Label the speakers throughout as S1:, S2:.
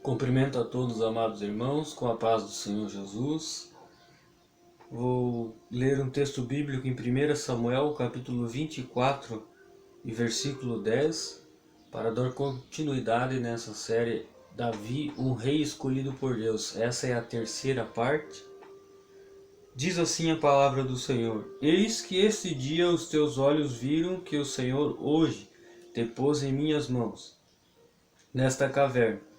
S1: Cumprimento a todos, amados irmãos, com a paz do Senhor Jesus. Vou ler um texto bíblico em 1 Samuel, capítulo 24 e versículo 10, para dar continuidade nessa série Davi, um rei escolhido por Deus. Essa é a terceira parte. Diz assim a palavra do Senhor: Eis que este dia os teus olhos viram que o Senhor hoje te pôs em minhas mãos, nesta caverna.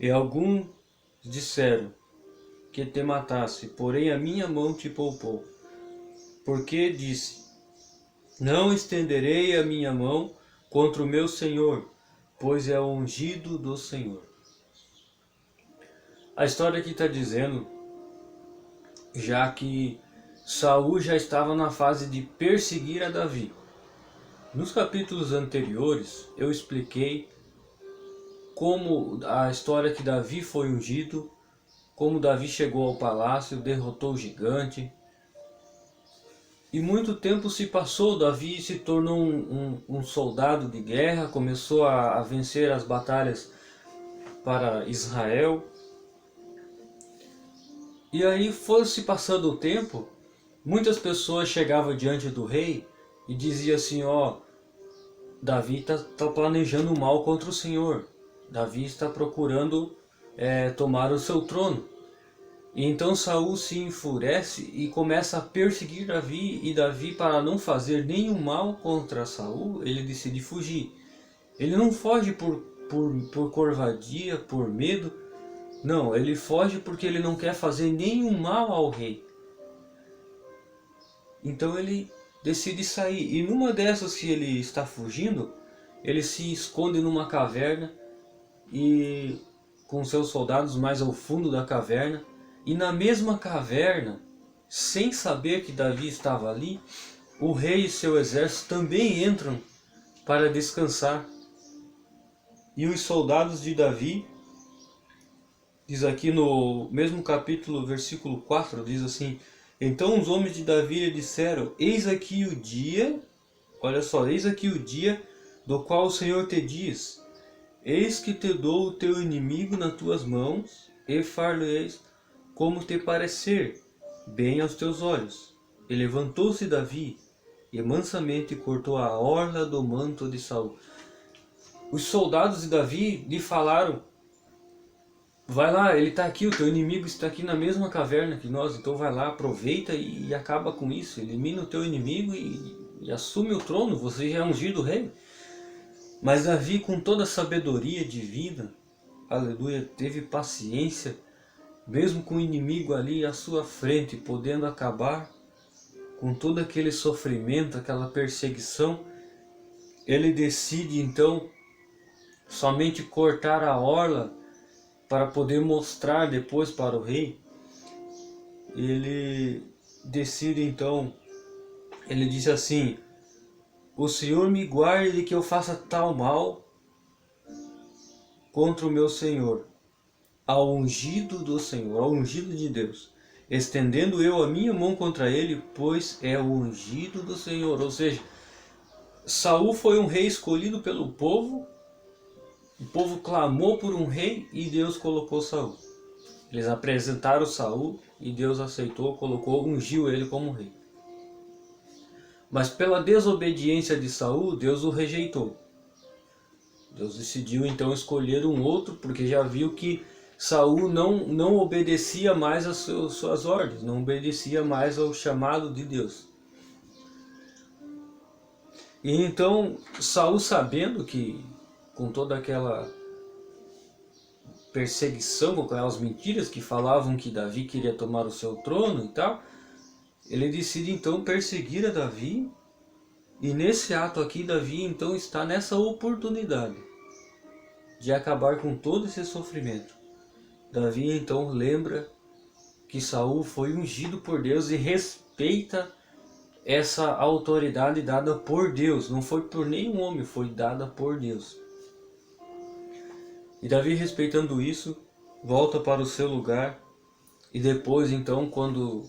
S1: E alguns disseram que te matasse, porém a minha mão te poupou. Porque disse: Não estenderei a minha mão contra o meu Senhor, pois é o ungido do Senhor. A história aqui está dizendo, já que Saul já estava na fase de perseguir a Davi. Nos capítulos anteriores eu expliquei como a história que Davi foi ungido, como Davi chegou ao palácio, derrotou o gigante. E muito tempo se passou, Davi se tornou um soldado de guerra, começou a vencer as batalhas para Israel. E aí foi se passando o tempo, muitas pessoas chegavam diante do rei e diziam assim: Davi está planejando mal contra o Senhor, Davi está procurando tomar o seu trono. E então Saul se enfurece e começa a perseguir Davi, e Davi, para não fazer nenhum mal contra Saul, ele decide fugir. Ele não foge por covardia, por medo, não, ele foge porque ele não quer fazer nenhum mal ao rei. Então ele decide sair, e numa dessas que ele está fugindo, ele se esconde numa caverna, e com seus soldados mais ao fundo da caverna. E na mesma caverna, sem saber que Davi estava ali, o rei e seu exército também entram para descansar. E os soldados de Davi, diz aqui no mesmo capítulo, versículo 4, diz assim: Então os homens de Davi lhe disseram: Eis aqui o dia, olha só, eis aqui o dia do qual o Senhor te diz: Eis que te dou o teu inimigo nas tuas mãos, e far-lhe-eis como te parecer bem aos teus olhos. E levantou-se Davi, e mansamente cortou a orla do manto de Saul. Os soldados de Davi lhe falaram: vai lá, ele está aqui, o teu inimigo está aqui na mesma caverna que nós, então vai lá, aproveita e acaba com isso, elimina o teu inimigo e assume o trono, você já é ungido rei. Mas Davi, com toda a sabedoria divina, aleluia, teve paciência, mesmo com o inimigo ali à sua frente, podendo acabar com todo aquele sofrimento, aquela perseguição. Ele decide então somente cortar a orla para poder mostrar depois para o rei. Ele decide então, ele diz assim: O Senhor me guarde de que eu faça tal mal contra o meu Senhor, ao ungido do Senhor, ao ungido de Deus, estendendo eu a minha mão contra ele, pois é o ungido do Senhor. Ou seja, Saul foi um rei escolhido pelo povo, o povo clamou por um rei e Deus colocou Saul. Eles apresentaram Saul e Deus aceitou, colocou, ungiu ele como rei. Mas pela desobediência de Saul, Deus o rejeitou. Deus decidiu então escolher um outro, porque já viu que Saul não obedecia mais às suas ordens, não obedecia mais ao chamado de Deus. E então Saul, sabendo que com toda aquela perseguição, com aquelas mentiras que falavam que Davi queria tomar o seu trono e tal, ele decide então perseguir a Davi. E nesse ato aqui, Davi então está nessa oportunidade de acabar com todo esse sofrimento. Davi então lembra que Saul foi ungido por Deus e respeita essa autoridade dada por Deus. Não foi por nenhum homem, foi dada por Deus. E Davi, respeitando isso, volta para o seu lugar. E depois então, quando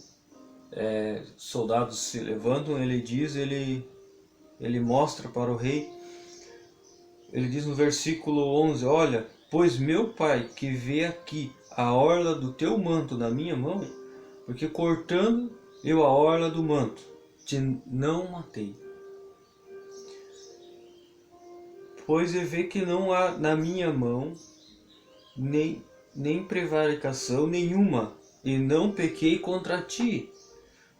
S1: soldados se levantam, ele mostra para o rei. Ele diz no versículo 11, olha, Pois meu Pai, que vê aqui a orla do teu manto na minha mão, porque cortando eu a orla do manto, te não matei. Pois vê que não há na minha mão nem prevaricação nenhuma, e não pequei contra ti.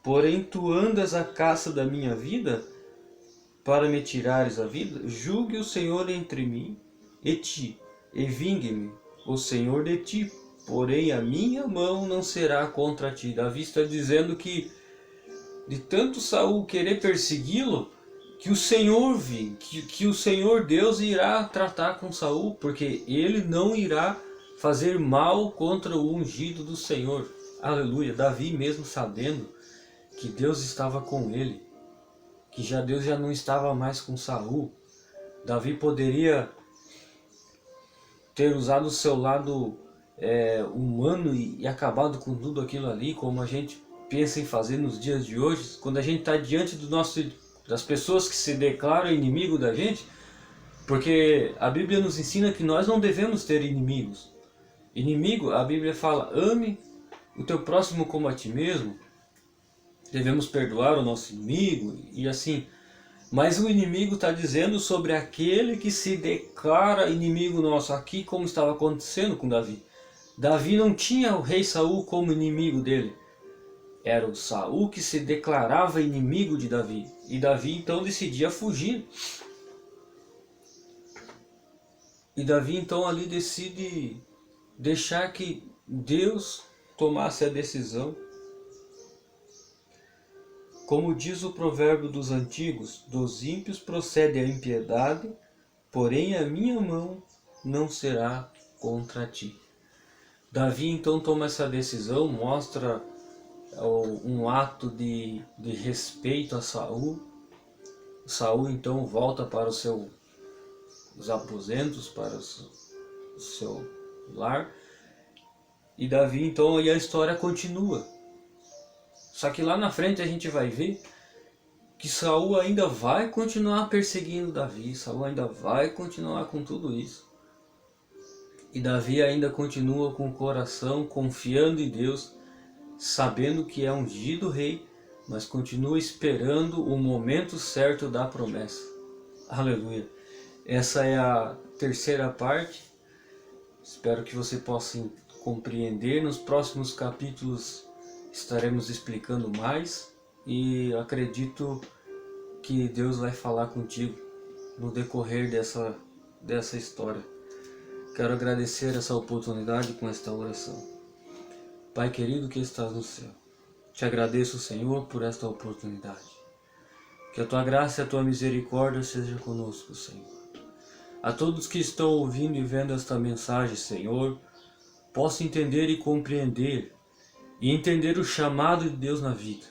S1: Porém tu andas à caça da minha vida, para me tirares a vida. Julgue o Senhor entre mim e ti, e vingue-me o Senhor de ti, porém a minha mão não será contra ti. Davi está dizendo que de tanto Saul querer persegui-lo, que o Senhor vem, que o Senhor Deus irá tratar com Saul, porque ele não irá fazer mal contra o ungido do Senhor. Aleluia. Davi mesmo sabendo que Deus estava com ele, que Deus já não estava mais com Saul, Davi poderia ter usado o seu lado humano e acabado com tudo aquilo ali, como a gente pensa em fazer nos dias de hoje, quando a gente está diante das pessoas que se declaram inimigo da gente, porque a Bíblia nos ensina que nós não devemos ter inimigos. Inimigo, a Bíblia fala, ame o teu próximo como a ti mesmo, devemos perdoar o nosso inimigo e assim. Mas o inimigo está dizendo sobre aquele que se declara inimigo nosso, aqui como estava acontecendo com Davi. Davi não tinha o rei Saul como inimigo dele. Era o Saul que se declarava inimigo de Davi. E Davi então decidia fugir. E Davi então ali decide deixar que Deus tomasse a decisão. Como diz o provérbio dos antigos, dos ímpios procede a impiedade, porém a minha mão não será contra ti. Davi então toma essa decisão, mostra um ato de respeito a Saul. Saul então volta para os aposentos, para o seu lar. E Davi então, e a história continua. Só que lá na frente a gente vai ver que Saul ainda vai continuar perseguindo Davi. Saul ainda vai continuar com tudo isso. E Davi ainda continua com o coração confiando em Deus, sabendo que é ungido rei, mas continua esperando o momento certo da promessa. Aleluia. Essa é a terceira parte. Espero que você possa compreender. Nos próximos capítulos estaremos explicando mais e acredito que Deus vai falar contigo no decorrer dessa história. Quero agradecer essa oportunidade com esta oração. Pai querido que estás no céu, te agradeço, Senhor, por esta oportunidade. Que a tua graça e a tua misericórdia seja conosco, Senhor. A todos que estão ouvindo e vendo esta mensagem, Senhor, possam entender e compreender e entender o chamado de Deus na vida.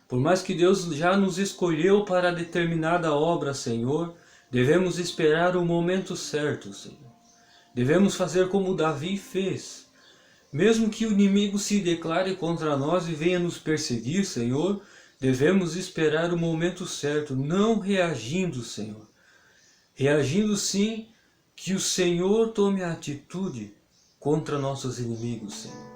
S1: Por mais que Deus já nos escolheu para determinada obra, Senhor, devemos esperar o momento certo, Senhor. Devemos fazer como Davi fez. Mesmo que o inimigo se declare contra nós e venha nos perseguir, Senhor, devemos esperar o momento certo, não reagindo, Senhor. Reagindo sim, que o Senhor tome a atitude contra nossos inimigos, Senhor.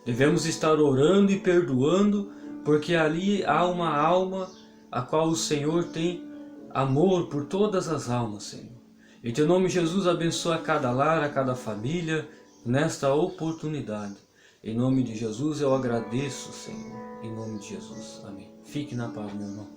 S1: Devemos estar orando e perdoando, porque ali há uma alma a qual o Senhor tem amor por todas as almas, Senhor. Em teu nome, Jesus, abençoa cada lar, a cada família, nesta oportunidade. Em nome de Jesus eu agradeço, Senhor. Em nome de Jesus. Amém. Fique na paz, meu irmão.